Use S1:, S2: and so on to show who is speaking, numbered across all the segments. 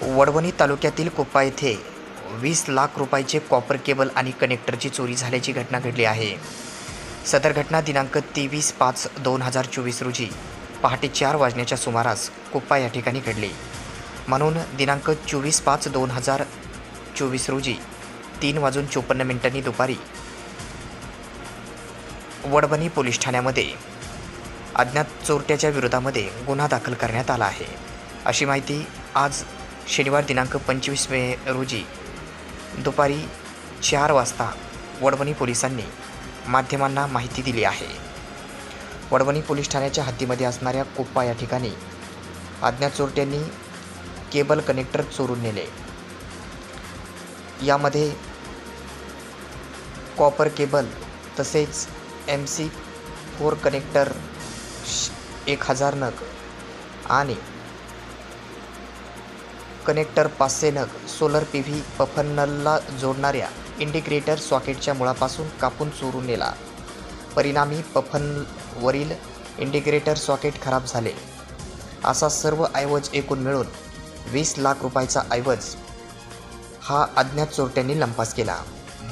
S1: वडवणी तालुक्यातील कुप्पा येथे 20 लाख रुपयाचे कॉपर केबल आणि कनेक्टरची चोरी झाल्याची घटना घडली आहे. सदर घटना दिनांक 23/5/2024 रोजी पहाटे 4 वाजण्याच्या सुमारास कुप्पा या ठिकाणी घडली. म्हणून दिनांक 24/5/2024 रोजी 3:54 दुपारी वडवणी पोलीस ठाण्यामध्ये अज्ञात चोरट्याच्या विरोधामध्ये गुन्हा दाखल करण्यात आला आहे. अशी माहिती आज शनिवार दिनांक 25 मे रोजी दुपारी 4 वाजता वडवणी पोलिसांनी माध्यमांना माहिती दिली आहे. वडवणी पोलीस ठाण्याच्या हद्दीमध्ये असणाऱ्या कुप्पा या ठिकाणी अज्ञात चोरट्यांनी केबल कनेक्टर चोरून नेले. यामध्ये कॉपर केबल तसेच MC4 कनेक्टर 1000 नग आणि कनेक्टर 500 नग सोलर PV पफनलला जोडणाऱ्या इंडिग्रेटर सॉकेटच्या मुळापासून कापून चोरून नेला. परिणामी पफनलवरील इंडिग्रेटर सॉकेट खराब झाले. असा सर्व ऐवज एकूण मिळून 20 लाख रुपयाचा ऐवज हा अज्ञात चोरट्यांनी लंपास केला.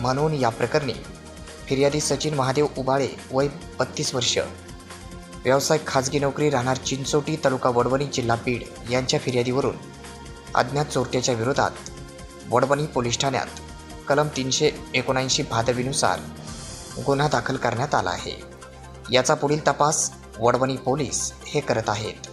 S1: म्हणून या प्रकरणी फिर्यादी सचिन महादेव उबाळे वय 32 वर्ष, व्यवसाय खाजगी नोकरी, राहणार चिंचोटी, तालुका वडवणी, जिल्हा बीड यांच्या फिर्यादीवरून अज्ञात चोरट्याच्या विरोधात वडवणी पोलीस ठाण्यात कलम 379 भादवीनुसार गुन्हा दाखल करण्यात आला आहे. याचा पुढील तपास वडवणी पोलीस हे करत आहेत.